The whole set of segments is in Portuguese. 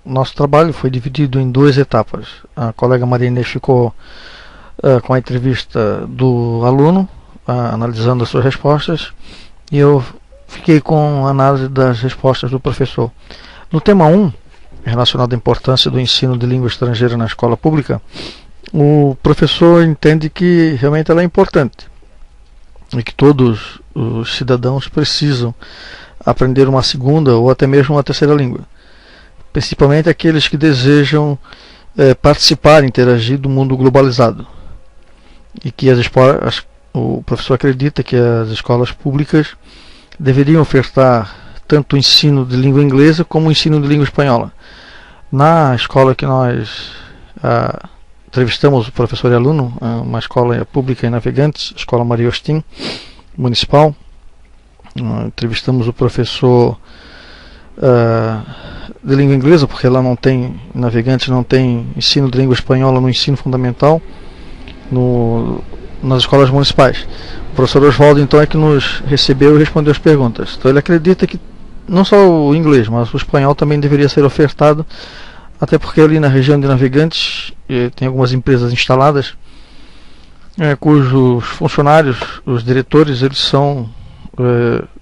Nosso trabalho foi dividido em duas etapas. A colega Maria Inês ficou com a entrevista do aluno, analisando as suas respostas, e eu fiquei com a análise das respostas do professor. No tema 1, relacionado à importância do ensino de língua estrangeira na escola pública, o professor entende que realmente ela é importante e que todos os cidadãos precisam aprender uma segunda ou até mesmo uma terceira língua, principalmente aqueles que desejam participar e interagir do mundo globalizado, e que o professor acredita que as escolas públicas deveriam ofertar tanto o ensino de língua inglesa como o ensino de língua espanhola. Na escola que nós entrevistamos o professor e aluno, uma escola pública em Navegantes, a Escola Maria Austin, municipal, entrevistamos o professor de língua inglesa, porque lá não tem, em Navegantes não tem ensino de língua espanhola no ensino fundamental, nas escolas municipais. O professor Oswaldo então é que nos recebeu e respondeu as perguntas. Então ele acredita que não só o inglês, mas o espanhol também deveria ser ofertado, até porque ali na região de Navegantes tem algumas empresas instaladas cujos funcionários, os diretores, eles são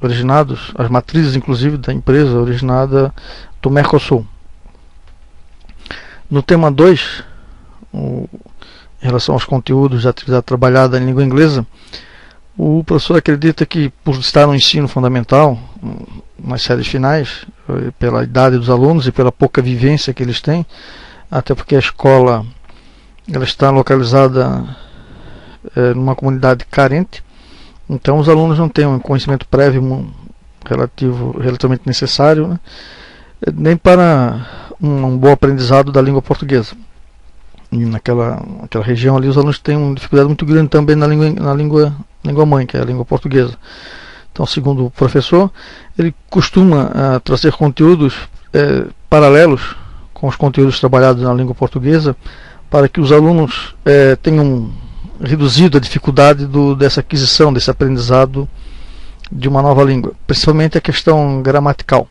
originados, as matrizes inclusive da empresa originada do Mercosul. No tema 2, em relação aos conteúdos de atividade trabalhada em língua inglesa, o professor acredita que, por estar no ensino fundamental, nas séries finais, pela idade dos alunos e pela pouca vivência que eles têm, até porque a escola ela está localizada numa comunidade carente, então os alunos não têm um conhecimento prévio relativamente necessário, né, nem para um bom aprendizado da língua portuguesa. E naquela região ali os alunos têm uma dificuldade muito grande também na língua mãe, que é a língua portuguesa. Então, segundo o professor, ele costuma trazer conteúdos paralelos com os conteúdos trabalhados na língua portuguesa, para que os alunos tenham reduzido a dificuldade dessa aquisição, desse aprendizado de uma nova língua, principalmente a questão gramatical.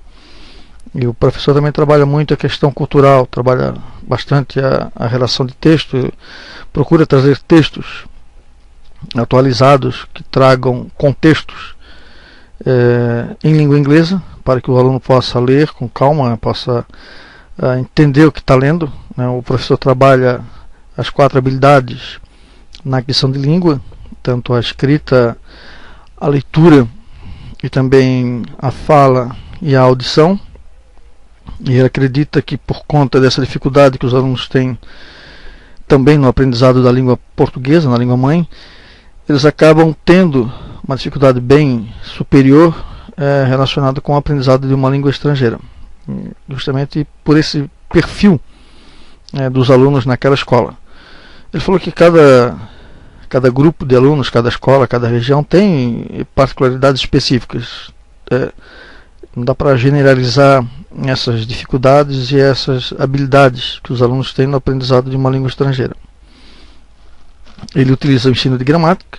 E o professor também trabalha muito a questão cultural, trabalha bastante a relação de texto, procura trazer textos atualizados que tragam contextos em língua inglesa, para que o aluno possa ler com calma, possa entender o que está lendo, né? O professor trabalha as 4 habilidades na aquisição de língua, tanto a escrita, a leitura e também a fala e a audição. E ele acredita que, por conta dessa dificuldade que os alunos têm também no aprendizado da língua portuguesa, na língua mãe, eles acabam tendo uma dificuldade bem superior relacionada com o aprendizado de uma língua estrangeira, justamente por esse perfil dos alunos naquela escola. Ele falou que cada grupo de alunos, cada escola, cada região tem particularidades específicas. Não dá para generalizar essas dificuldades e essas habilidades que os alunos têm no aprendizado de uma língua estrangeira. Ele utiliza o ensino de gramática,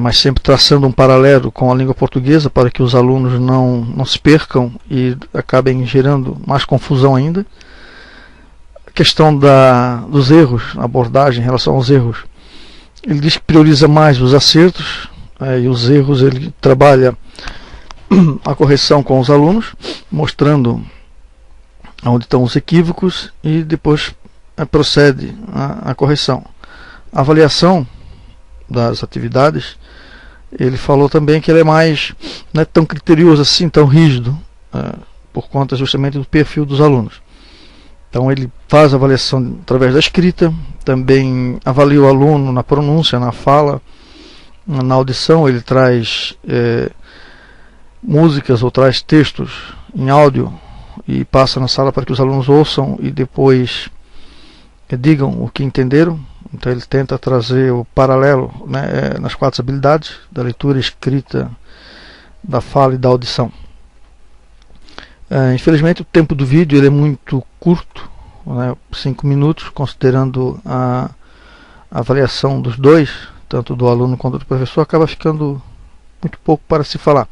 mas sempre traçando um paralelo com a língua portuguesa, para que os alunos não se percam e acabem gerando mais confusão ainda. A questão dos erros, a abordagem em relação aos erros, ele diz que prioriza mais os acertos, e os erros ele trabalha a correção com os alunos, mostrando onde estão os equívocos, e depois procede a correção. A avaliação das atividades, ele falou também que ele não é tão criterioso assim, tão rígido, por conta justamente do perfil dos alunos. Então ele faz a avaliação através da escrita, também avalia o aluno na pronúncia, na fala, na audição. Ele traz músicas ou traz textos em áudio e passa na sala para que os alunos ouçam e depois digam o que entenderam. Então ele tenta trazer o paralelo, né, nas 4 habilidades da leitura, escrita, da fala e da audição. Infelizmente o tempo do vídeo ele é muito curto, né, 5 minutos, considerando a avaliação dos dois, tanto do aluno quanto do professor, acaba ficando muito pouco para se falar.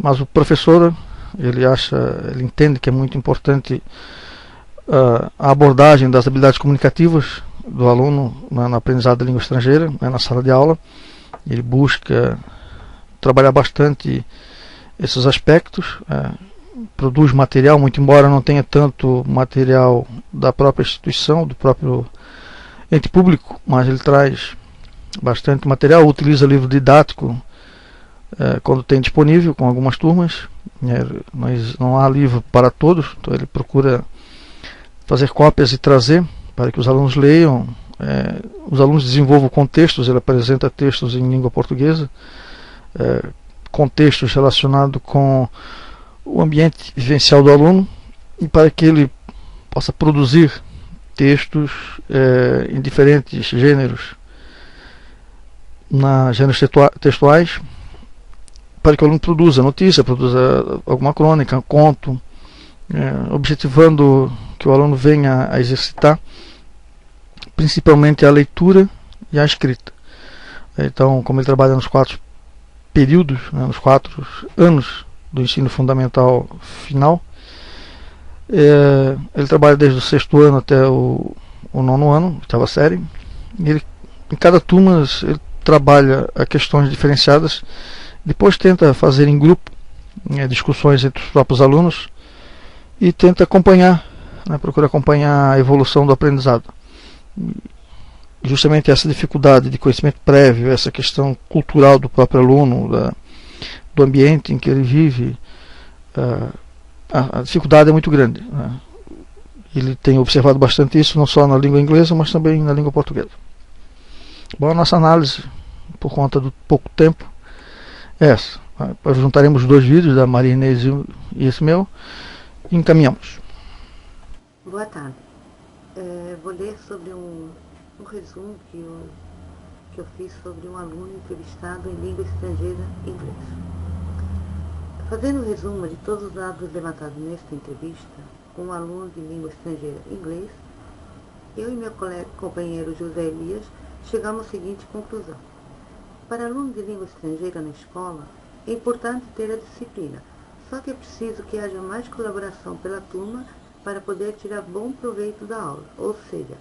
Mas o professor ele entende que é muito importante a abordagem das habilidades comunicativas do aluno na aprendizado da língua estrangeira, na sala de aula. Ele busca trabalhar bastante esses aspectos, produz material, muito embora não tenha tanto material da própria instituição, do próprio ente público, mas ele traz bastante material, utiliza livro didático quando tem disponível, com algumas turmas, mas não há livro para todos, então ele procura fazer cópias e trazer para que os alunos leiam. Os alunos desenvolvam contextos, ele apresenta textos em língua portuguesa, contextos relacionados com o ambiente vivencial do aluno, e para que ele possa produzir textos em diferentes gêneros, gêneros textuais, para que o aluno produza notícia, produza alguma crônica, conto, objetivando que o aluno venha a exercitar principalmente a leitura e a escrita. Então, como ele trabalha nos 4 períodos, nos 4 anos do ensino fundamental final, ele trabalha desde o 6º ano até o 9º ano, 8ª série. Em cada turma ele trabalha a questões diferenciadas, depois tenta fazer em grupo discussões entre os próprios alunos e tenta acompanhar, procura acompanhar a evolução do aprendizado. Justamente essa dificuldade de conhecimento prévio, essa questão cultural do próprio aluno, do ambiente em que ele vive, a dificuldade é muito grande. Ele tem observado bastante isso, não só na língua inglesa, mas também na língua portuguesa. Bom, a nossa análise, por conta do pouco tempo, é essa. Juntaremos 2 vídeos da Maria Inês e esse meu e encaminhamos. Boa tarde. Vou ler sobre um resumo que eu fiz sobre um aluno entrevistado em língua estrangeira inglês. Fazendo o resumo de todos os dados levantados nesta entrevista com um aluno de língua estrangeira inglês, eu e meu companheiro José Elias chegamos à seguinte conclusão. Para aluno de língua estrangeira na escola, é importante ter a disciplina, só que é preciso que haja mais colaboração pela turma para poder tirar bom proveito da aula, ou seja,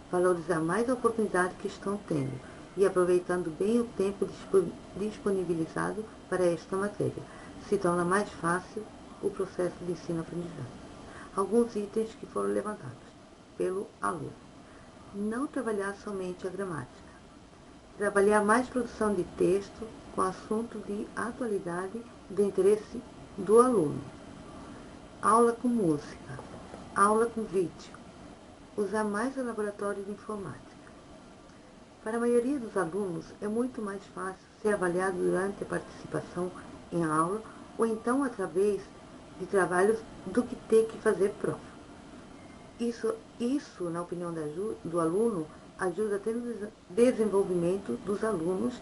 valorizar mais a oportunidade que estão tendo e aproveitando bem o tempo disponibilizado para esta matéria, se torna mais fácil o processo de ensino-aprendizagem. Alguns itens que foram levantados pelo aluno. Não trabalhar somente a gramática. Trabalhar mais produção de texto com assunto de atualidade de interesse do aluno. Aula com música. Aula com vídeo. Usar mais o laboratório de informática. Para a maioria dos alunos, é muito mais fácil ser avaliado durante a participação em aula ou então através de trabalhos do que ter que fazer prova. Isso na opinião do aluno, ajuda a ter o desenvolvimento dos alunos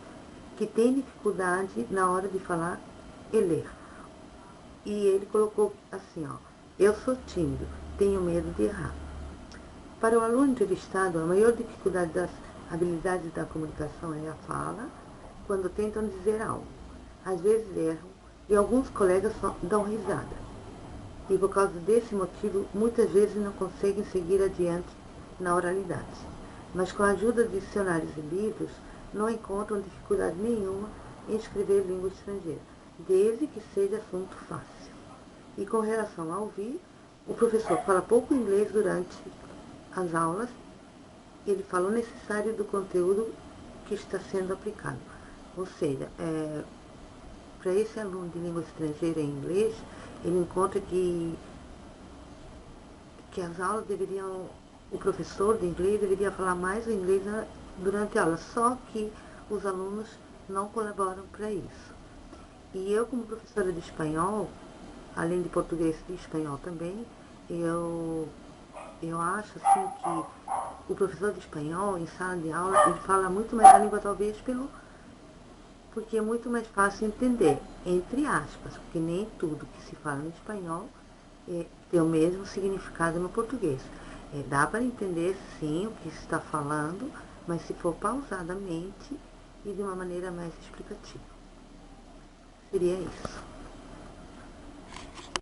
que têm dificuldade na hora de falar e ler. E ele colocou assim, eu sou tímido, tenho medo de errar. Para o aluno entrevistado, a maior dificuldade das habilidades da comunicação é a fala, quando tentam dizer algo. Às vezes erram e alguns colegas só dão risada. E por causa desse motivo, muitas vezes não conseguem seguir adiante na oralidade. Mas com a ajuda de dicionários e livros, não encontram dificuldade nenhuma em escrever língua estrangeira, desde que seja assunto fácil. E com relação a ouvir, o professor fala pouco inglês durante as aulas, ele fala o necessário do conteúdo que está sendo aplicado. Ou seja, para esse aluno de língua estrangeira em inglês, ele encontra que as aulas o professor de inglês deveria falar mais o inglês durante a aula, só que os alunos não colaboram para isso. E eu, como professora de espanhol, além de português e espanhol também, eu acho assim que o professor de espanhol em sala de aula, ele fala muito mais a língua talvez porque é muito mais fácil entender, entre aspas, porque nem tudo que se fala no espanhol tem o mesmo significado no português. Dá para entender sim o que se está falando, mas se for pausadamente e de uma maneira mais explicativa. Seria isso.